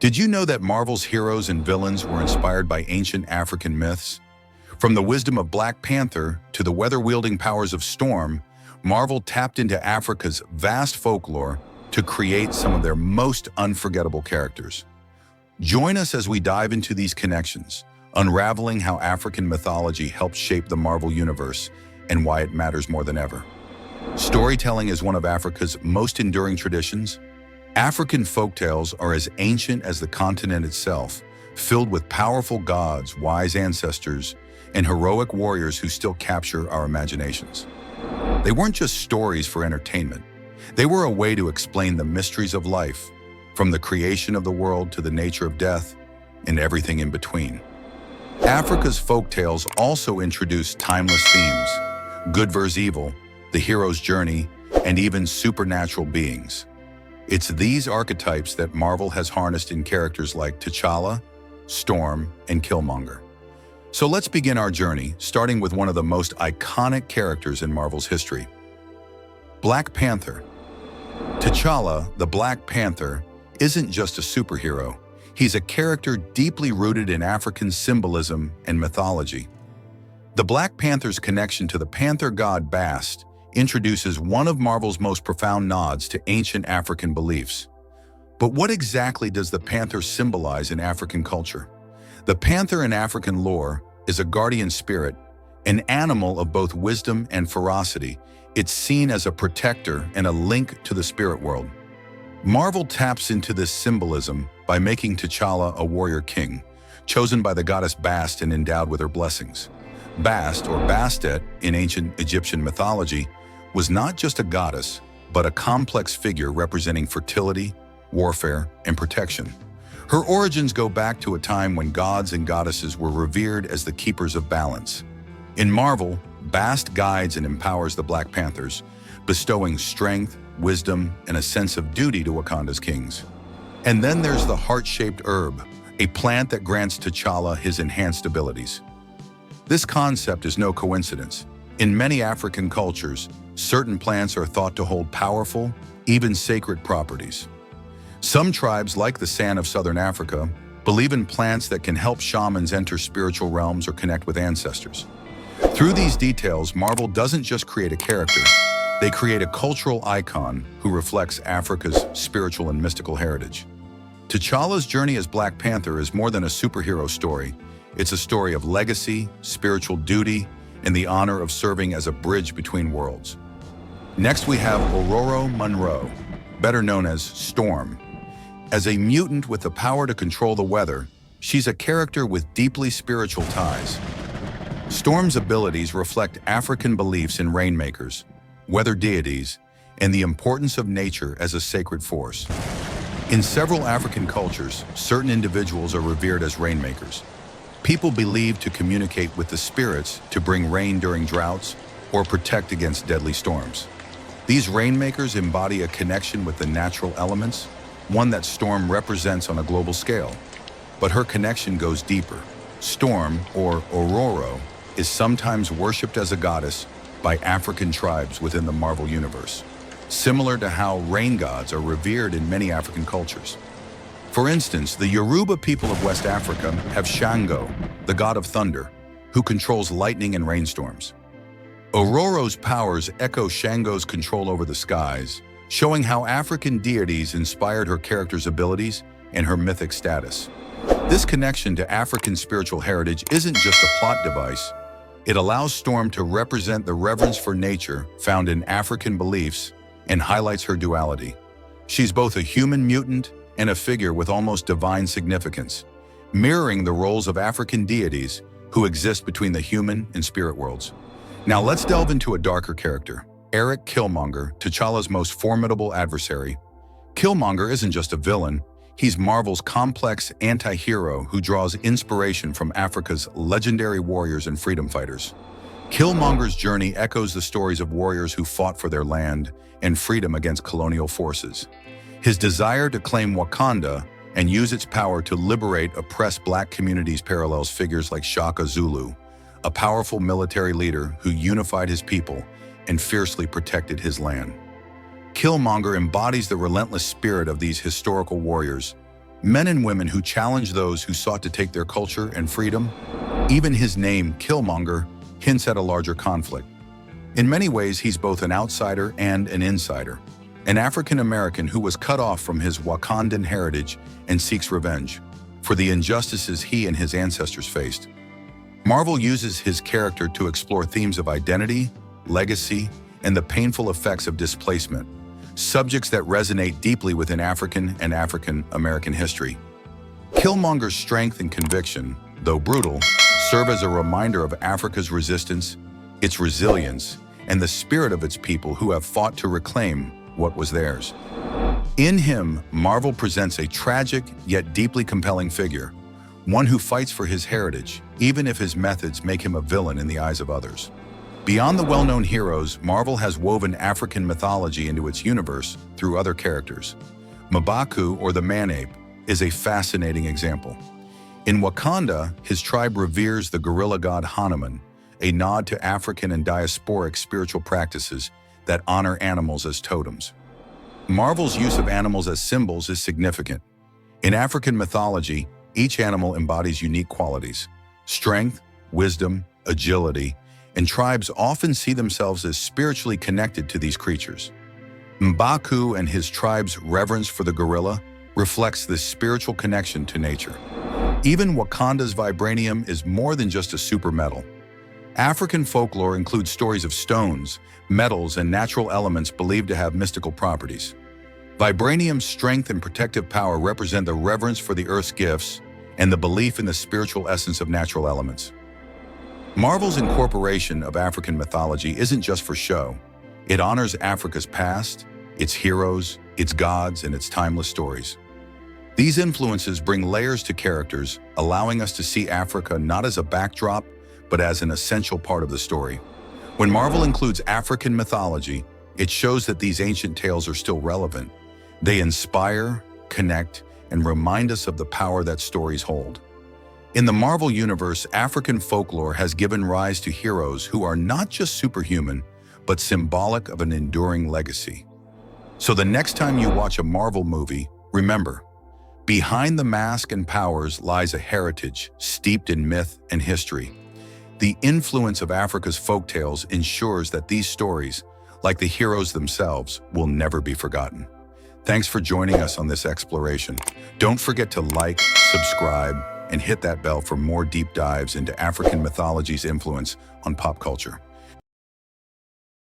Did you know that Marvel's heroes and villains were inspired by ancient African myths? From the wisdom of Black Panther to the weather-wielding powers of Storm, Marvel tapped into Africa's vast folklore to create some of their most unforgettable characters. Join us as we dive into these connections, unraveling how African mythology helped shape the Marvel universe and why it matters more than ever. Storytelling is one of Africa's most enduring traditions. African folktales are as ancient as the continent itself, filled with powerful gods, wise ancestors, and heroic warriors who still capture our imaginations. They weren't just stories for entertainment. They were a way to explain the mysteries of life, from the creation of the world to the nature of death and everything in between. Africa's folktales also introduced timeless themes: good versus evil, the hero's journey, and even supernatural beings. It's these archetypes that Marvel has harnessed in characters like T'Challa, Storm, and Killmonger. So let's begin our journey, starting with one of the most iconic characters in Marvel's history: Black Panther. T'Challa, the Black Panther, isn't just a superhero. He's a character deeply rooted in African symbolism and mythology. The Black Panther's connection to the panther god Bast introduces one of Marvel's most profound nods to ancient African beliefs. But what exactly does the panther symbolize in African culture? The panther in African lore is a guardian spirit, an animal of both wisdom and ferocity. It's seen as a protector and a link to the spirit world. Marvel taps into this symbolism by making T'Challa a warrior king, chosen by the goddess Bast and endowed with her blessings. Bast, or Bastet in ancient Egyptian mythology, was not just a goddess, but a complex figure representing fertility, warfare, and protection. Her origins go back to a time when gods and goddesses were revered as the keepers of balance. In Marvel, Bast guides and empowers the Black Panthers, bestowing strength, wisdom, and a sense of duty to Wakanda's kings. And then there's the heart-shaped herb, a plant that grants T'Challa his enhanced abilities. This concept is no coincidence. In many African cultures, certain plants are thought to hold powerful, even sacred properties. Some tribes, like the San of Southern Africa, believe in plants that can help shamans enter spiritual realms or connect with ancestors. Through these details, Marvel doesn't just create a character, they create a cultural icon who reflects Africa's spiritual and mystical heritage. T'Challa's journey as Black Panther is more than a superhero story. It's a story of legacy, spiritual duty, and the honor of serving as a bridge between worlds. Next, we have Ororo Munroe, better known as Storm. As a mutant with the power to control the weather, she's a character with deeply spiritual ties. Storm's abilities reflect African beliefs in rainmakers, weather deities, and the importance of nature as a sacred force. In several African cultures, certain individuals are revered as rainmakers. People believed to communicate with the spirits to bring rain during droughts or protect against deadly storms. These rainmakers embody a connection with the natural elements, one that Storm represents on a global scale. But her connection goes deeper. Storm, or Ororo, is sometimes worshipped as a goddess by African tribes within the Marvel universe, similar to how rain gods are revered in many African cultures. For instance, the Yoruba people of West Africa have Shango, the god of thunder, who controls lightning and rainstorms. Ororo's powers echo Shango's control over the skies, showing how African deities inspired her character's abilities and her mythic status. This connection to African spiritual heritage isn't just a plot device. It allows Storm to represent the reverence for nature found in African beliefs and highlights her duality. She's both a human mutant and a figure with almost divine significance, mirroring the roles of African deities who exist between the human and spirit worlds. Now let's delve into a darker character, Killmonger, T'Challa's most formidable adversary. Killmonger isn't just a villain, he's Marvel's complex anti-hero who draws inspiration from Africa's legendary warriors and freedom fighters. Killmonger's journey echoes the stories of warriors who fought for their land and freedom against colonial forces. His desire to claim Wakanda and use its power to liberate oppressed Black communities parallels figures like Shaka Zulu, a powerful military leader who unified his people and fiercely protected his land. Killmonger embodies the relentless spirit of these historical warriors, men and women who challenged those who sought to take their culture and freedom. Even his name, Killmonger, hints at a larger conflict. In many ways, he's both an outsider and an insider, an African American who was cut off from his Wakandan heritage and seeks revenge for the injustices he and his ancestors faced. Marvel uses his character to explore themes of identity, legacy, and the painful effects of displacement, subjects that resonate deeply within African and African American history. Killmonger's strength and conviction, though brutal, serve as a reminder of Africa's resistance, its resilience, and the spirit of its people who have fought to reclaim what was theirs. In him, Marvel presents a tragic yet deeply compelling figure, one who fights for his heritage, even if his methods make him a villain in the eyes of others. Beyond the well-known heroes, Marvel has woven African mythology into its universe through other characters. M'Baku, or the man-ape, is a fascinating example. In Wakanda, his tribe reveres the gorilla god Hanuman, a nod to African and diasporic spiritual practices that honor animals as totems. Marvel's use of animals as symbols is significant. In African mythology, each animal embodies unique qualities: strength, wisdom, agility, and tribes often see themselves as spiritually connected to these creatures. M'Baku and his tribe's reverence for the gorilla reflects this spiritual connection to nature. Even Wakanda's vibranium is more than just a super metal. African folklore includes stories of stones, metals, and natural elements believed to have mystical properties. Vibranium's strength and protective power represent the reverence for the Earth's gifts and the belief in the spiritual essence of natural elements. Marvel's incorporation of African mythology isn't just for show. It honors Africa's past, its heroes, its gods, and its timeless stories. These influences bring layers to characters, allowing us to see Africa not as a backdrop, but as an essential part of the story. When Marvel includes African mythology, it shows that these ancient tales are still relevant. They inspire, connect, and remind us of the power that stories hold. In the Marvel Universe, African folklore has given rise to heroes who are not just superhuman, but symbolic of an enduring legacy. So the next time you watch a Marvel movie, remember, behind the mask and powers lies a heritage steeped in myth and history. The influence of Africa's folktales ensures that these stories, like the heroes themselves, will never be forgotten. Thanks for joining us on this exploration. Don't forget to like, subscribe, and hit that bell for more deep dives into African mythology's influence on pop culture.